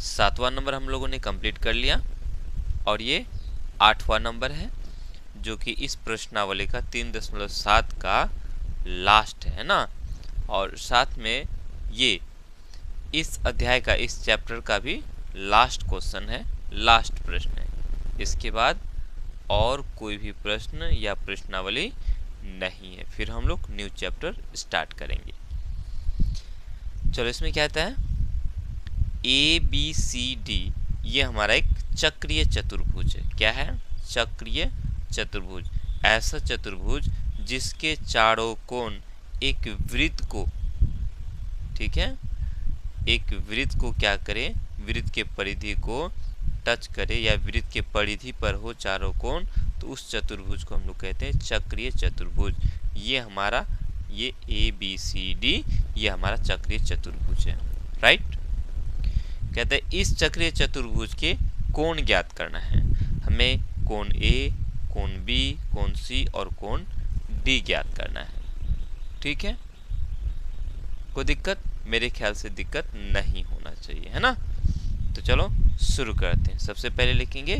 7वां number हम लोगों ने कंप्लीट कर लिया और ये 8वां नंबर है जो कि इस प्रश्नावली का 3.7 का लास्ट है ना। और साथ में ये इस अध्याय का, इस चैप्टर का भी लास्ट क्वेश्चन है, लास्ट प्रश्न है। इसके बाद और कोई भी प्रश्न या प्रश्नावली नहीं है, फिर हम लोग न्यू चैप्टर स्टार्ट करेंगे। चलो इसमें क्या आता है, ABCD ये हमारा एक चक्रीय चतुर्भुज है। क्या है? चक्रीय चतुर्भुज। ऐसा चतुर्भुज जिसके चारों कोण एक वृत्त को, ठीक है, एक वृत्त को क्या करे, वृत्त के परिधि को टच करे या वृत्त के परिधि पर हो चारों कोण, तो उस चतुर्भुज को हम लोग कहते हैं चक्रीय चतुर्भुज। ये हमारा, ये ABCD ये हमारा चक्रीय चतुर्भुज है। राइट। कहते हैं इस चक्रीय चतुर्भुज के कोण ज्ञात करना है हमें। कोण A, कोण B, कोण C और कोण D ज्ञात करना है। ठीक है, कोई दिक्कत? मेरे ख्याल से दिक्कत नहीं होना चाहिए, है ना। तो चलो शुरू करते हैं। सबसे पहले लिखेंगे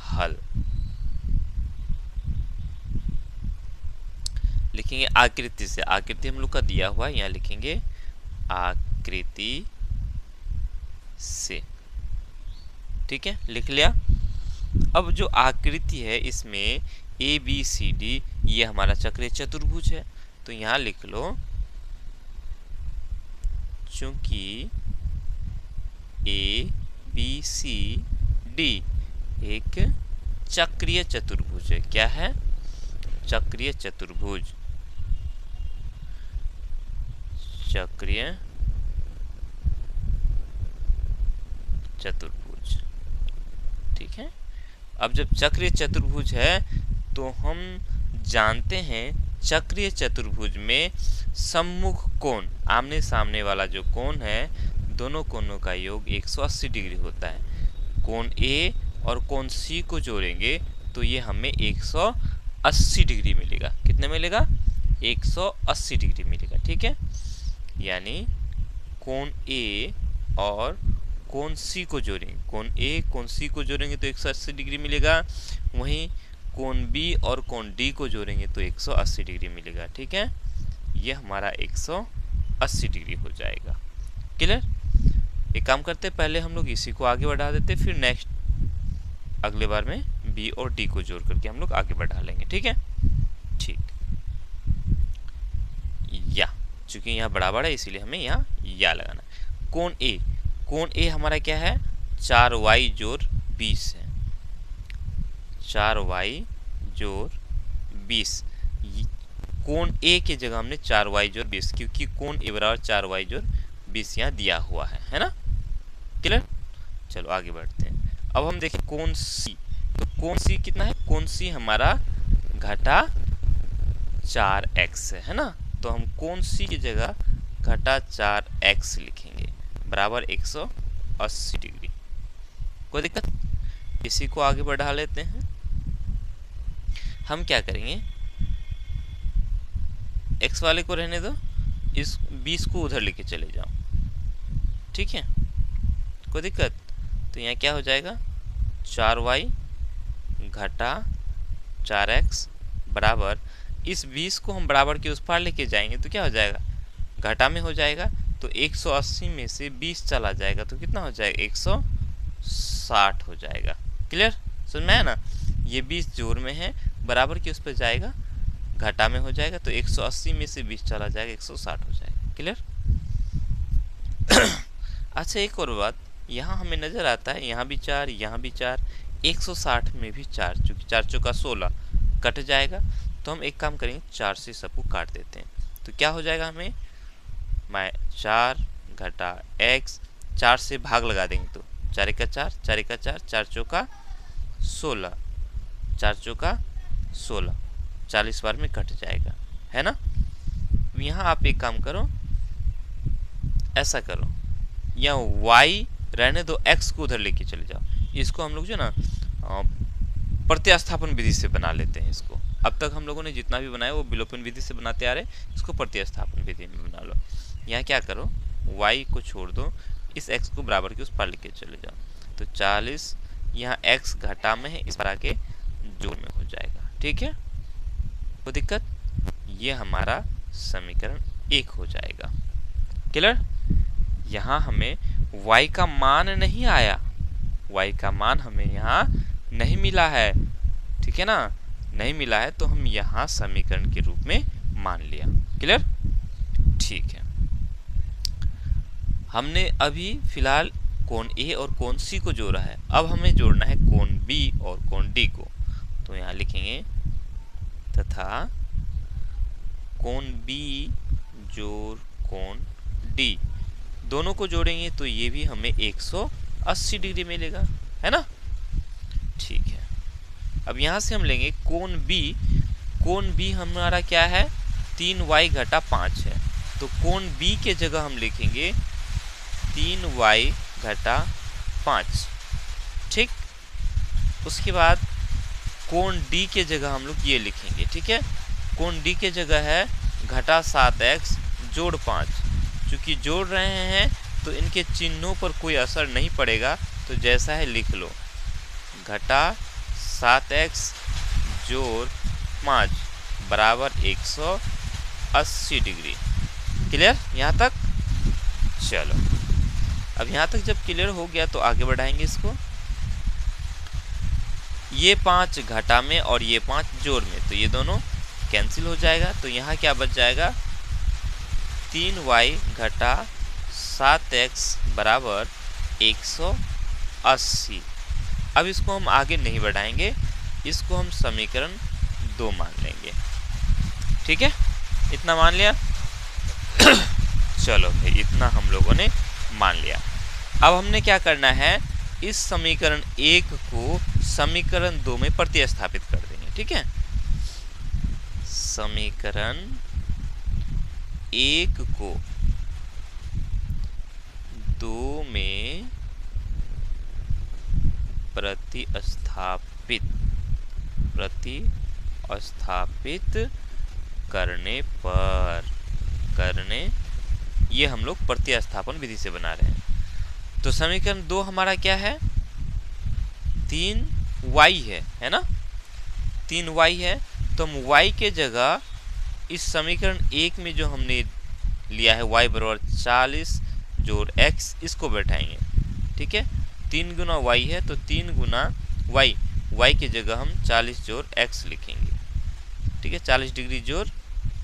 हल, लिखेंगे आकृति से। आकृति हम लोग का दिया हुआ है, यहाँ लिखेंगे आकृति से। ठीक है, लिख लिया। अब जो आकृति है इसमें ABCD ये हमारा चक्रीय चतुर्भुज है, तो यहाँ लिख लो चूंकि ABCD एक चक्रीय चतुर्भुज है। क्या है? चक्रीय चतुर्भुज। चक्रीय चतुर्भुज, ठीक है। अब जब चक्रीय चतुर्भुज है तो हम जानते हैं चक्रीय चतुर्भुज में सम्मुख कोण, आमने सामने वाला जो कोण है, दोनों कोणों का योग 180 डिग्री होता है। कोण A और कोण C को जोड़ेंगे तो ये हमें 180 डिग्री मिलेगा। कितने मिलेगा? 180 डिग्री मिलेगा। ठीक है, यानी कोण A और कोण C को जोड़ेंगे, कोण A कोण C को जोड़ेंगे तो 180 डिग्री मिलेगा। वहीं कोण B और कोण D को जोड़ेंगे तो 180 डिग्री मिलेगा। ठीक है, ये हमारा 180 डिग्री हो जाएगा। क्लियर? एक काम करते, पहले हम लोग इसी को आगे बढ़ा देते, फिर नेक्स्ट अगले बार में B और D को जोड़ करके हम लोग आगे बढ़ा लेंगे। ठीक है, ठीक। या चूंकि यहाँ बराबर है इसलिए हमें यहाँ या लगाना है। कोण A, कोण A हमारा क्या है? 4y जोड़ 20 है। 4y जोड़ 20, कोण A की जगह हमने 4y जोड़ 20, क्योंकि कोण A बराबर 4y जोड़ 20 यहाँ दिया हुआ है ना। क्लियर? चलो आगे बढ़ते हैं। अब हम देखें कोण C, तो कोण C कितना है? कोण C हमारा घटा 4x है ना। तो हम कोण C की जगह घटा 4x लिखेंगे बराबर 180 डिग्री। कोई दिक्कत? इसी को आगे बढ़ा लेते हैं। हम क्या करेंगे, x वाले को रहने दो, इस 20 को उधर लेके चले जाओ। ठीक है, कोई दिक्कत? तो यहाँ क्या हो जाएगा? 4y घटा 4x बराबर, इस 20 को हम बराबर के उस पार लेके जाएंगे तो क्या हो जाएगा? घटा में हो जाएगा, तो 180 में से 20 चला जाएगा तो कितना हो जाएगा? 160 हो जाएगा। क्लियर? समझ में आया ना। ये 20 जोड़ में है, बराबर के उस पर जाएगा, घटा में हो जाएगा, तो 180 में से 20 चला जाएगा, 160 हो जाएगा। क्लियर? अच्छा, एक और बात, यहाँ हमें नजर आता है यहाँ भी 4, यहाँ भी 4, 160 में भी 4, चूंकि 4 चौका 16 कट जाएगा, तो हम एक काम करेंगे, 4 से सबको काट देते हैं। तो क्या हो जाएगा? हमें 4 घटा x, 4 से भाग लगा देंगे तो 4 का 4, 4 का 4, 4 चौका 16, 4 चौका 16, 40 बार में कट जाएगा, है ना। यहाँ आप एक काम करो, ऐसा करो, यहाँ y रहने दो, x को उधर लेके चले जाओ। इसको हम लोग जो ना प्रतिस्थापन विधि से बना लेते हैं इसको। अब तक हम लोगों ने जितना भी बनाया वो विलोपन विधि से बनाते आ रहे, इसको प्रतिस्थापन विधि में बना लो। यहाँ क्या करो, y को छोड़ दो, इस x को बराबर के उस पार लेके चले जाओ। तो 40 यहाँ x घटा में है, इस पर आके जोड़ में हो जाएगा। ठीक है, कोई दिक्कत? ये हमारा समीकरण 1 हो जाएगा। क्लियर? यहाँ हमें y का मान नहीं आया, y का मान हमें यहाँ नहीं मिला है। ठीक है ना, नहीं मिला है तो हम यहाँ समीकरण के रूप में मान लिया। क्लियर? ठीक है, हमने अभी फिलहाल कोण A और कोण C को जोड़ा है। अब हमें जोड़ना है कोण B और कोण D को। तो यहाँ लिखेंगे तथा कोण B जोड़ कोण D, दोनों को जोड़ेंगे तो ये भी हमें 180 डिग्री मिलेगा, है ना। ठीक है, अब यहाँ से हम लेंगे कोण B। कोण B हमारा क्या है, 3y घटा 5 है। तो कोण B के जगह हम लिखेंगे 3y घटा 5। ठीक, उसके बाद कोण D के जगह हम लोग ये लिखेंगे। ठीक है, कोण D के जगह है घटा 7x जोड़ 5। चूंकि जोड़ रहे हैं तो इनके चिन्हों पर कोई असर नहीं पड़ेगा, तो जैसा है लिख लो, घटा 7x जोड़ 5 बराबर 180 डिग्री। क्लियर यहाँ तक? चलो, अब यहाँ तक जब क्लियर हो गया तो आगे बढ़ाएंगे इसको। ये 5 घटा में और ये 5 जोड़ में, तो ये दोनों कैंसिल हो जाएगा। तो यहाँ क्या बच जाएगा, 3y घटा 7x बराबर 180। अब इसको हम आगे नहीं बढ़ाएंगे, इसको हम समीकरण 2 मान लेंगे। ठीक है, इतना मान लिया। चलो भाई, इतना हम लोगों ने मान लिया। अब हमने क्या करना है, इस समीकरण 1 को समीकरण 2 में प्रतिस्थापित कर देंगे। ठीक है, समीकरण 1 को 2 में प्रतिस्थापित करने ये हम लोग प्रतिस्थापन विधि से बना रहे हैं। तो समीकरण 2 हमारा क्या है, 3y है ना, 3y है। तो हम y के जगह इस समीकरण 1 में जो हमने लिया है y बराबर 40 जोड़ x, इसको बैठाएंगे। ठीक है, 3 गुना y है तो 3 गुना y की जगह हम 40 जोड़ x लिखेंगे। ठीक है, 40 डिग्री जोड़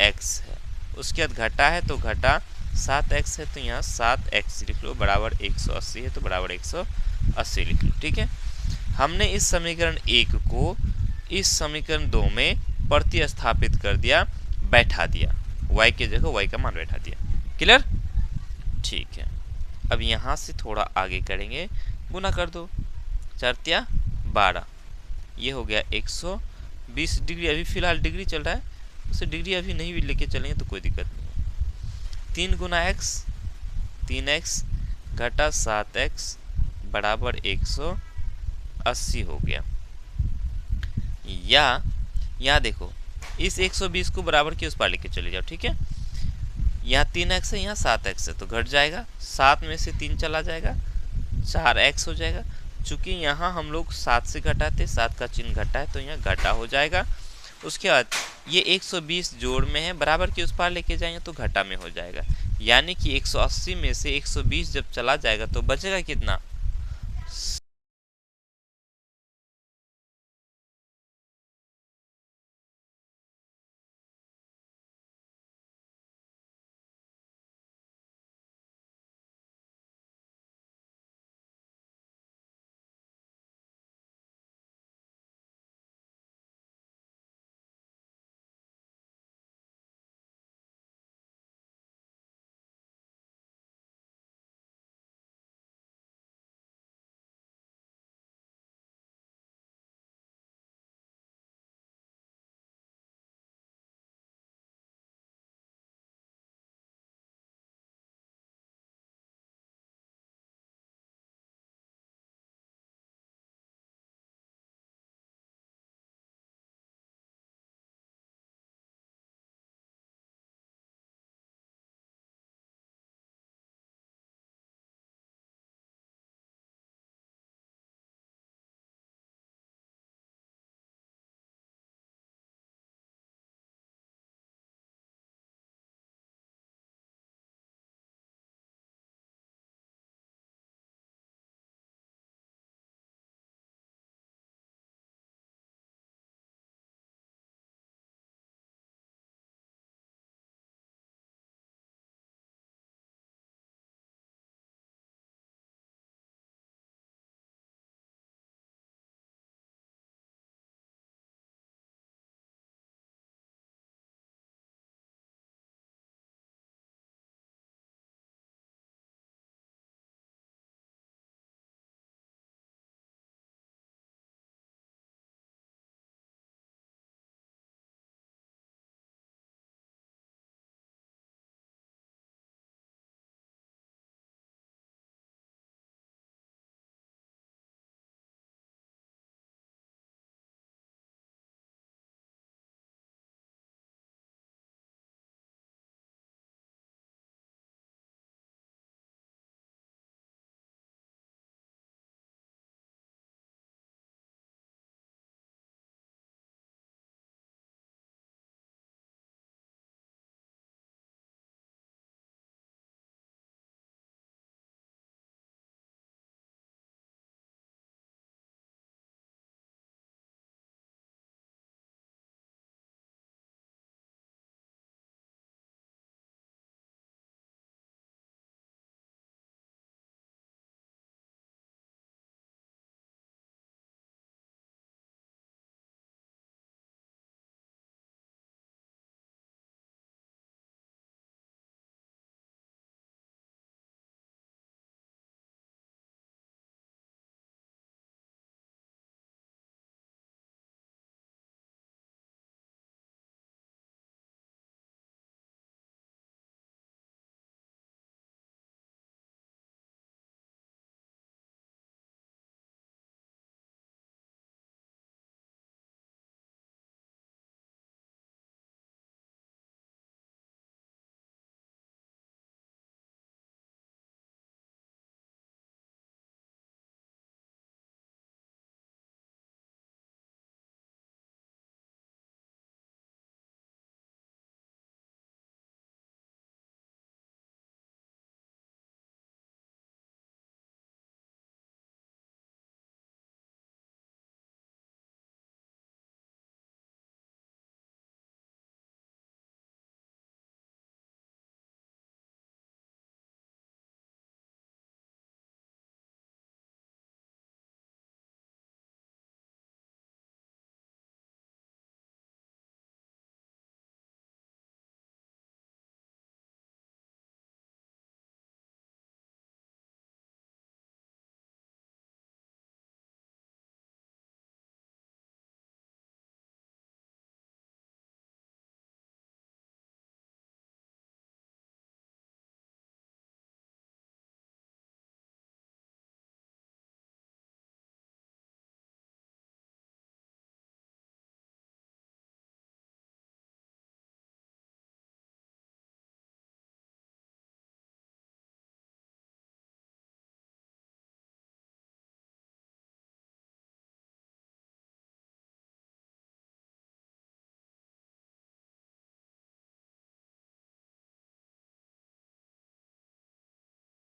x है। उसके बाद घटा है तो घटा 7x है, तो यहाँ 7x लिख लो, बराबर 180 है तो बराबर 180 लिख लो। ठीक है, हमने इस समीकरण 1 को इस समीकरण 2 में प्रतिस्थापित कर दिया, बैठा दिया, y के जगह y का मान बैठा दिया। क्लियर? ठीक है, अब यहाँ से थोड़ा आगे करेंगे, गुना कर दो, 4 12, ये हो गया 120 डिग्री। अभी फिलहाल डिग्री चल रहा है, उसे डिग्री अभी नहीं भी लेके चलेंगे तो कोई दिक्कत नहीं है। 3 गुना x, 3x घटा 7x बराबर 180 हो गया। या यहाँ देखो, इस 120 को बराबर के उस पार लेके चले जाओ। ठीक है, यहाँ 3x है, यहाँ 7x है, तो घट जाएगा, 7 में से 3 चला जाएगा, 4x हो जाएगा। चूंकि यहाँ हम लोग 7 से घटाते, 7 का चिन्ह घटा है तो यहाँ घटा हो जाएगा। उसके बाद ये 120 जोड़ में है, बराबर के उस पार लेके जाएंगे तो घटा में हो जाएगा। यानी कि 180 में से 120 जब चला जाएगा तो बचेगा कितना,